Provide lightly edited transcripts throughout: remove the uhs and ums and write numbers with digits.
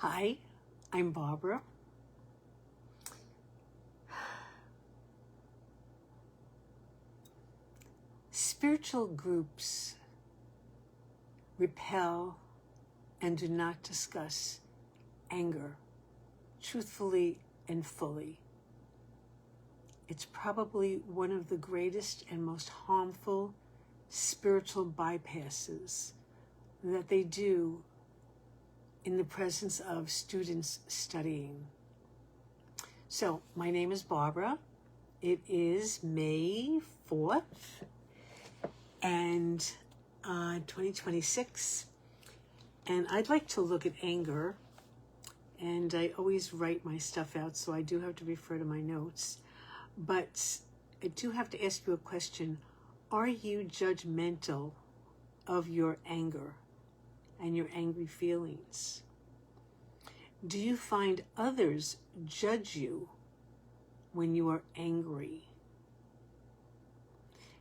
Hi, I'm Barbara. Spiritual groups repel and do not discuss anger truthfully and fully. It's probably one of the greatest and most harmful spiritual bypasses that they do in the presence of students studying. So, my name is Barbara. It is May 4th and 2026, and I'd like to look at anger, and I always write my stuff out, so I do have to refer to my notes, but I do have to ask you a question. Are you judgmental of your anger and your angry feelings? Do you find others judge you when you are angry?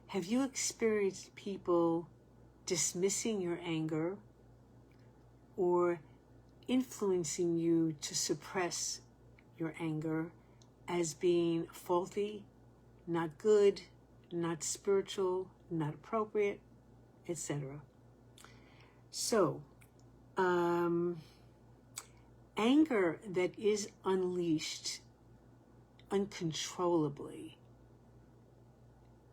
Have you experienced people dismissing your anger or influencing you to suppress your anger as being faulty, not good, not spiritual, not appropriate, etc.? So, anger that is unleashed uncontrollably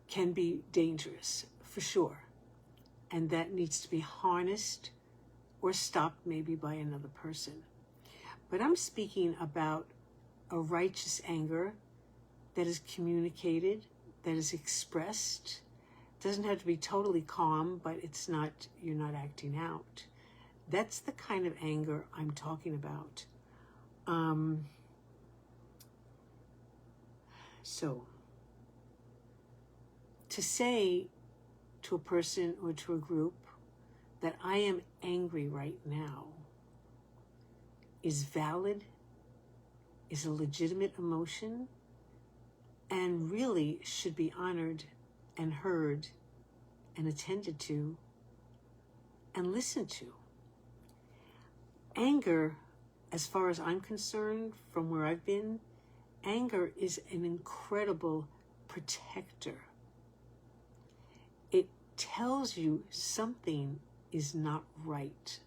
can be dangerous, for sure. And that needs to be harnessed or stopped maybe by another person. But I'm speaking about a righteous anger that is communicated, that is expressed. It doesn't have to be totally calm, but you're not acting out. That's the kind of anger I'm talking about. So, to say to a person or to a group that I am angry right now is valid, is a legitimate emotion, and really should be honored and heard and attended to and listened to. Anger, as far as I'm concerned, from where I've been, anger is an incredible protector. It tells you something is not right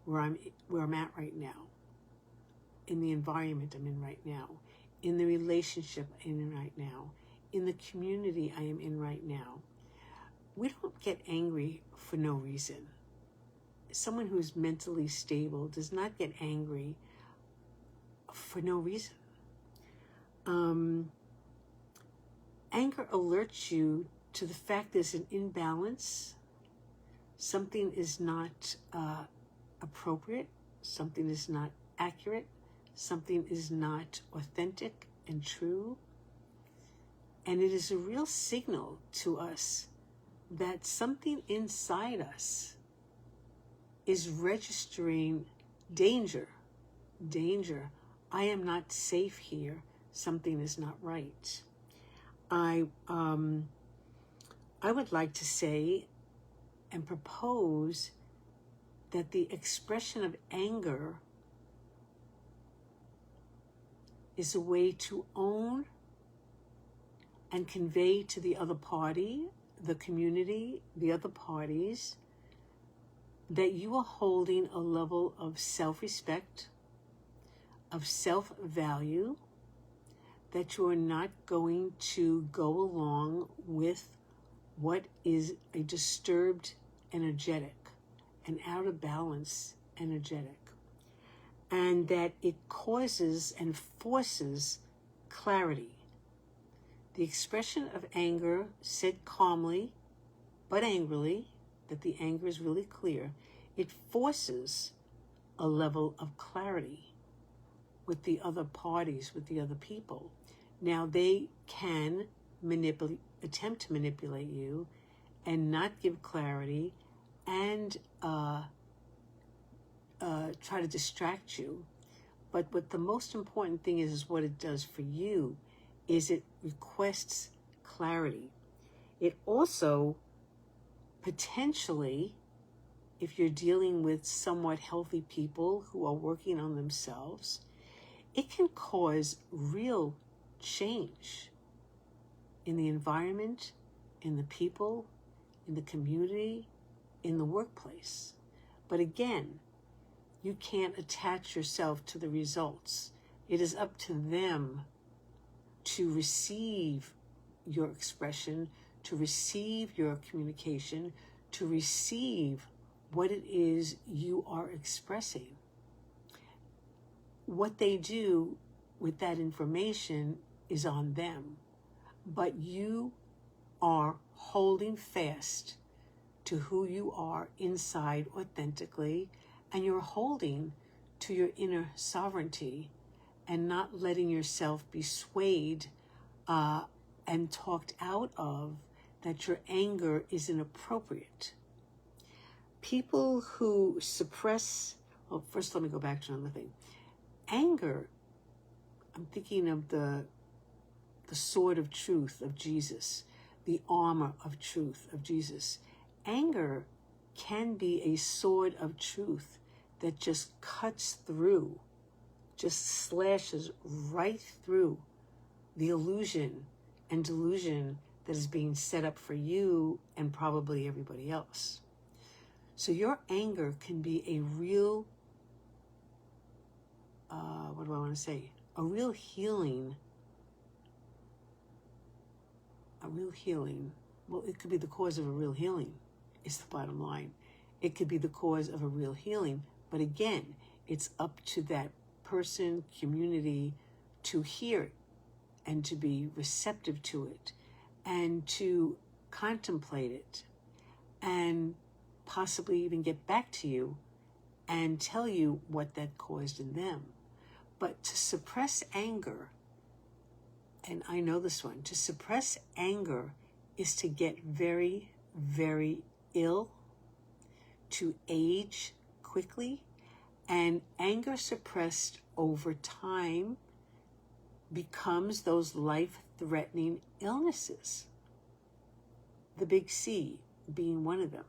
where I'm at right now, in the environment I'm in right now, in the relationship I'm in right now, in the community I am in right now. We don't get angry for no reason. Someone who's mentally stable does not get angry for no reason. Anger alerts you to the fact there's an imbalance. Something is not appropriate. Something is not accurate. Something is not authentic and true. And it is a real signal to us that something inside us is registering danger. Danger. I am not safe here. Something is not right. I would like to say and propose that the expression of anger is a way to own and convey to the other party, the community, the other parties, that you are holding a level of self-respect, of self-value, that you are not going to go along with what is a disturbed energetic, an out of balance energetic, and that it causes and forces clarity. The expression of anger, said calmly but angrily, that the anger is really clear, it forces a level of clarity with the other parties, with the other people. Now, they can attempt to manipulate you and not give clarity and try to distract you. But what the most important thing is what it does for you is it requests clarity. It also potentially if you're dealing with somewhat healthy people who are working on themselves, it can cause real change in the environment, in the people, in the community, in the workplace. But again, you can't attach yourself to the results. It is up to them to receive your expression, to receive your communication, to receive what it is you are expressing. What they do with that information is on them, but you are holding fast to who you are inside authentically, and you're holding to your inner sovereignty and not letting yourself be swayed and talked out of that your anger is inappropriate. People who suppress, well, first let me go back to another thing. Anger, I'm thinking of the sword of truth of Jesus, the armor of truth of Jesus. Anger can be a sword of truth that just cuts through, just slashes right through the illusion and delusion that is being set up for you and probably everybody else. So your anger can be a real, what do I want to say? A real healing. Well, it could be the cause of a real healing, is the bottom line. It could be the cause of a real healing. But again, it's up to that person, community, to hear it and to be receptive to it and to contemplate it and possibly even get back to you and tell you what that caused in them. But to suppress anger, and I know this one, to suppress anger is to get very, very ill, to age quickly, and anger suppressed over time becomes those life-threatening illnesses. The big C being one of them.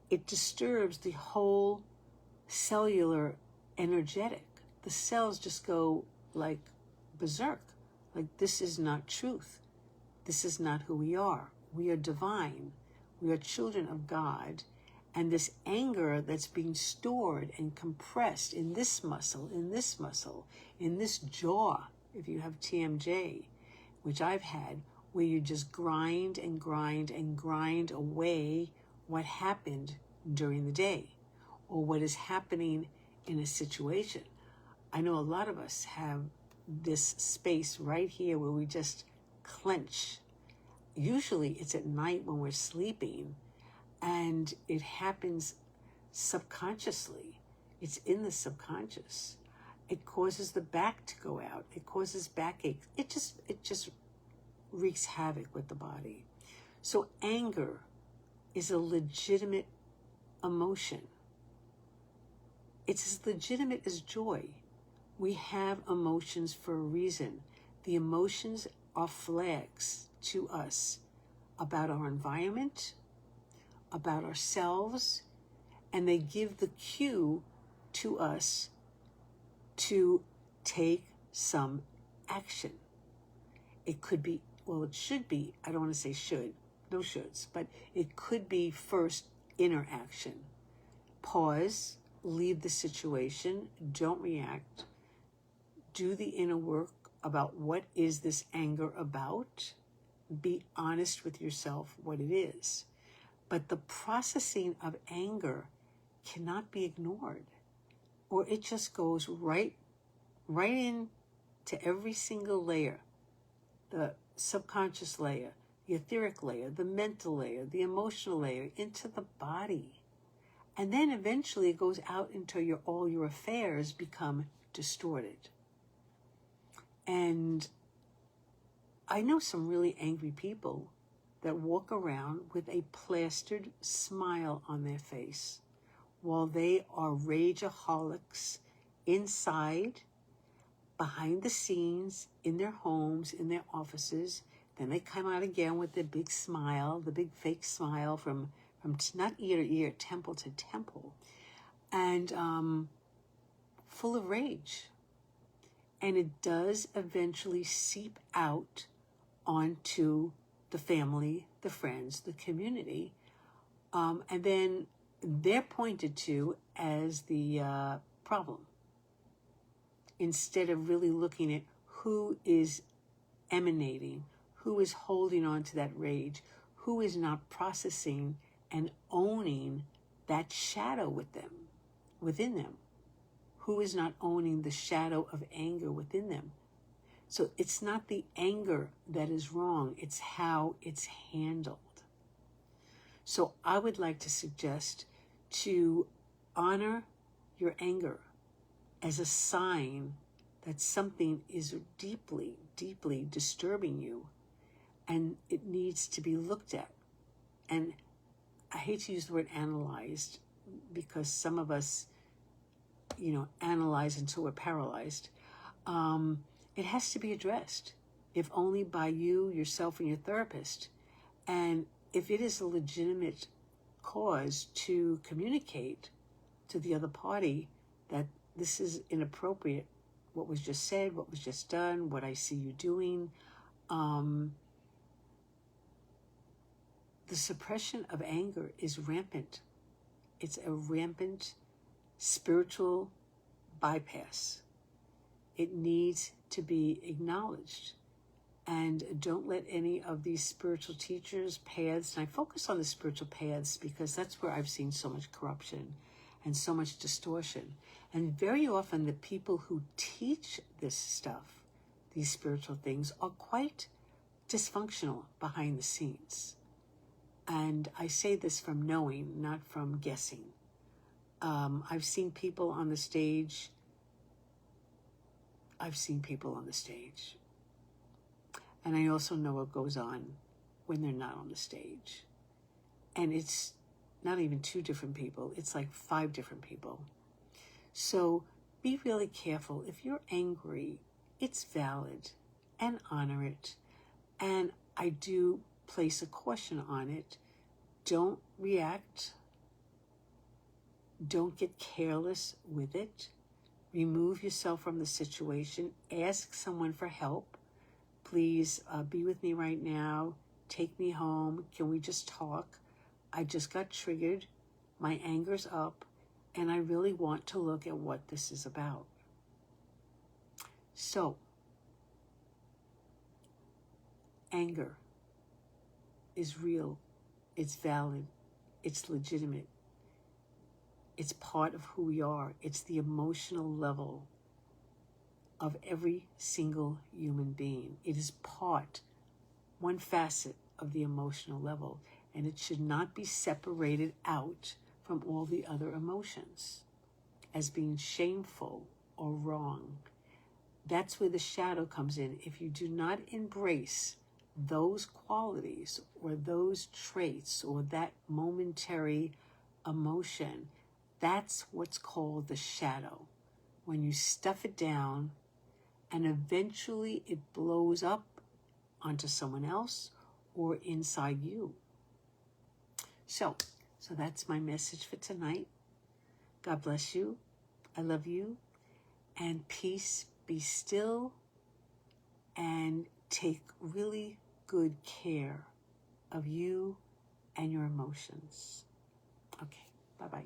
It disturbs the whole cellular energetic. The cells just go like berserk. Like, this is not truth. This is not who we are. We are divine. We are children of God. And this anger that's being stored and compressed in this muscle, in this muscle, in this jaw, if you have TMJ, which I've had, where you just grind and grind and grind away what happened during the day or what is happening in a situation. I know a lot of us have this space right here where we just clench. Usually it's at night when we're sleeping, and it happens subconsciously. It's in the subconscious. It causes the back to go out. It causes backache. It just wreaks havoc with the body. So anger is a legitimate emotion. It's as legitimate as joy. We have emotions for a reason. The emotions are flags to us about our environment, about ourselves, and they give the cue to us to take some action. It could be, well, it should be, I don't want to say should, no shoulds, but it could be first inner action. Pause, leave the situation, don't react, do the inner work about what is this anger about, be honest with yourself what it is. But the processing of anger cannot be ignored, or it just goes right in to every single layer, the subconscious layer, the etheric layer, the mental layer, the emotional layer, into the body. And then eventually it goes out into all your affairs become distorted. And I know some really angry people that walk around with a plastered smile on their face while they are rageaholics inside, behind the scenes, in their homes, in their offices. Then they come out again with their big smile, the big fake smile from from not ear to ear, temple to temple, and full of rage. And it does eventually seep out onto the family, the friends, the community. And then they're pointed to as the problem, instead of really looking at who is emanating, who is holding on to that rage, who is not processing and owning that shadow within them, who is not owning the shadow of anger within them. So it's not the anger that is wrong, it's how it's handled. So I would like to suggest to honor your anger as a sign that something is deeply, deeply disturbing you, and it needs to be looked at. And I hate to use the word analyzed, because some of us, analyze until we're paralyzed. It has to be addressed, if only by you, yourself, and your therapist. And if it is a legitimate cause to communicate to the other party that this is inappropriate, what was just said, what was just done, what I see you doing, the suppression of anger is rampant. It's a rampant spiritual bypass. It needs to be acknowledged. And don't let any of these spiritual teachers, paths, and I focus on the spiritual paths because that's where I've seen so much corruption and so much distortion. And very often the people who teach this stuff, these spiritual things, are quite dysfunctional behind the scenes. And I say this from knowing, not from guessing. I've seen people on the stage. And I also know what goes on when they're not on the stage. And it's not even 2 different people. It's like 5 different people. So be really careful. If you're angry, it's valid, and honor it. And I do place a caution on it. Don't react. Don't get careless with it. Remove yourself from the situation. Ask someone for help. Please be with me right now. Take me home. Can we just talk? I just got triggered. My anger's up, and I really want to look at what this is about. So, anger is real. It's valid. It's legitimate. It's part of who we are. It's the emotional level of every single human being. It is one facet of the emotional level, and it should not be separated out from all the other emotions as being shameful or wrong. That's where the shadow comes in. If you do not embrace those qualities or those traits or that momentary emotion, that's what's called the shadow. When you stuff it down and eventually it blows up onto someone else or inside you. So that's my message for tonight. God bless you. I love you. And peace, be still, and take really good care of you and your emotions. Okay, bye-bye.